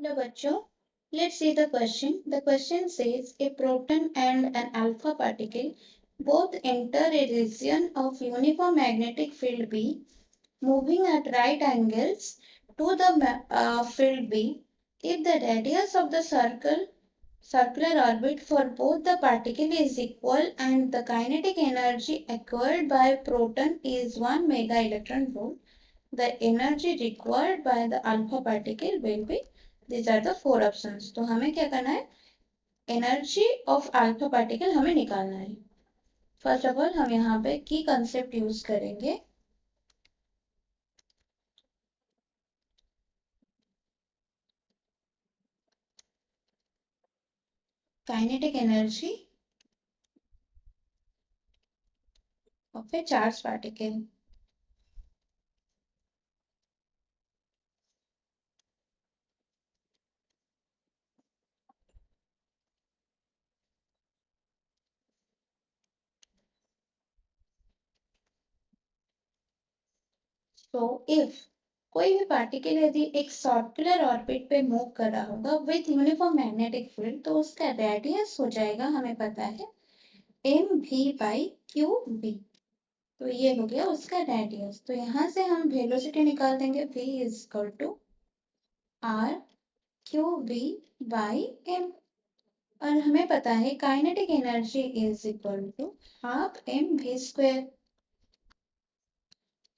Hello, bachcho. Let's see the question. The question says a proton and an alpha particle both enter a region of uniform magnetic field B, moving at right angles to the field B. If the radius of the circular orbit for both the particle is equal and the kinetic energy acquired by proton is 1 mega electron volt, the energy required by the alpha particle will be, these are the four options. तो हमें क्या करना है, energy of alpha particle हमें निकालना है. First of all हम यहाँ पे की कंसेप्ट यूज करेंगे. Kinetic energy of A charge particle. तो इफ कोई भी पार्टिकल यदि एक सर्कुलर ऑर्बिट पे मूव कर रहा होगा विथ यूनिफॉर्म मैग्नेटिक फील्ड, तो उसका रेडियस हो जाएगा, हमें पता है, M V by Q B. तो ये हो गया उसका रेडियस. तो यहाँ से हम वेलोसिटी निकाल देंगे, v is equal to R Q B by M. और हमें पता है kinetic energy is equal to half M V square.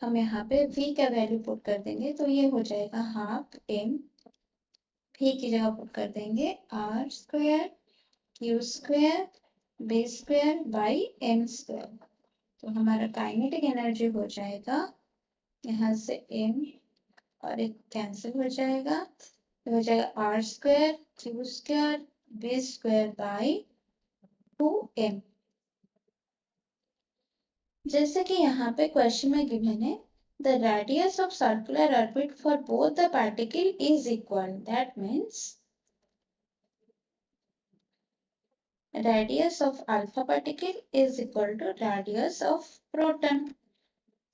हम यहाँ पे v का वैल्यू पुट कर देंगे, तो ये हो जाएगा हाफ एम, v की जगह पुट कर देंगे R square Q square B square by M square. तो हमारा काइनेटिक एनर्जी हो जाएगा, यहाँ से m और एक कैंसिल हो जाएगा, तो हो जाएगा R square Q square B square by 2m. जैसे कि यहाँ पे क्वेश्चन में गिवन है, the radius of circular orbit for both the particle is equal. That means radius of alpha particle is equal to radius of proton.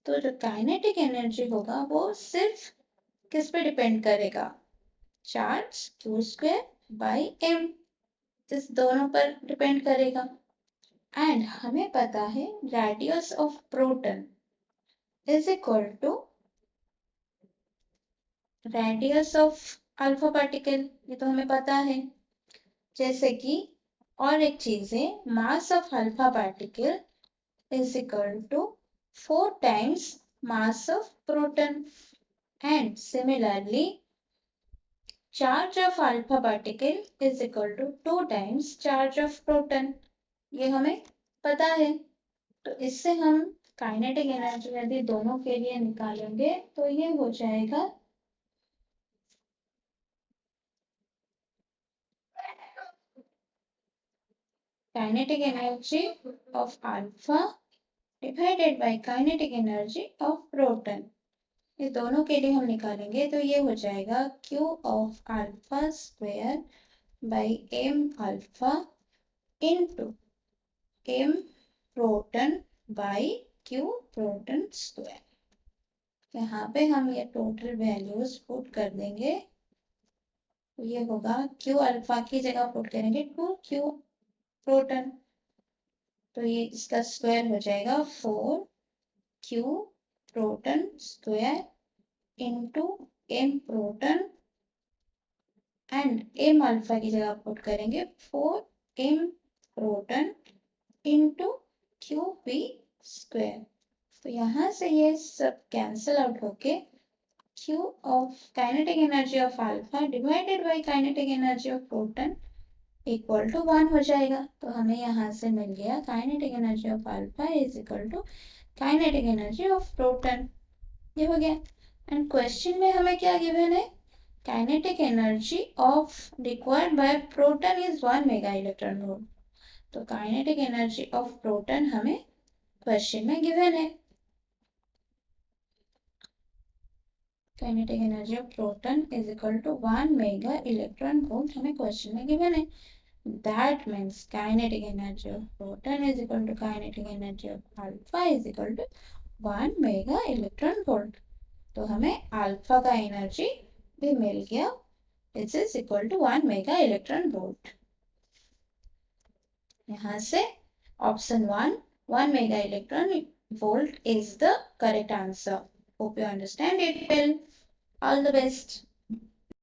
तो जो kinetic energy होगा वो सिर्फ किस पे डिपेंड करेगा, charge Q square by M, इस दोनों पर डिपेंड करेगा. एंड हमें पता है radius of proton is equal to radius of alpha particle, ये तो हमें पता है. जैसे कि और एक चीज है, mass of alpha particle is equal to 4 times mass of proton. And similarly, charge of alpha particle is equal to 2 times charge of proton. ये हमें पता है. तो इससे हम काइनेटिक एनर्जी यदि दोनों के लिए निकालेंगे तो ये हो जाएगा kinetic energy of alpha divided by kinetic energy of proton. ये दोनों के लिए हम निकालेंगे तो ये हो जाएगा Q of alpha square by M alpha into M proton by Q proton square. यहाँ पे हम ये टोटल वैल्यूज पुट कर देंगे, तो ये होगा Q अल्फा की जगह पुट करेंगे 2Q प्रोटॉन, तो ये इसका स्क्वायर हो जाएगा 4Q proton square into M proton and M alpha की जगह पुट करेंगे 4m proton into Q B square. तो यहाँ से ये सब कैंसिल आउट होके Q of kinetic energy of alpha divided by kinetic energy of proton equal to 1 हो जाएगा. तो हमें यहाँ से मिल गया kinetic energy of alpha is equal to kinetic energy of proton. ये हो गया. एंड क्वेश्चन में हमें क्या गिवन है, kinetic energy of required by proton is 1 mega electron volt. तो काइनेटिक एनर्जी ऑफ प्रोटॉन हमें क्वेश्चन में गिवन है. Kinetic energy of proton is equal to 1 mega electron volt हमें क्वेश्चन में गिवन है. That means kinetic energy of proton is equal to kinetic energy of alpha is equal to 1 mega electron volt. तो हमें alpha का energy भी मिल गया This is equal to 1 mega electron volt. यहाँ से option 1 mega electron volt is the correct answer. Hope you understand it well. All the best.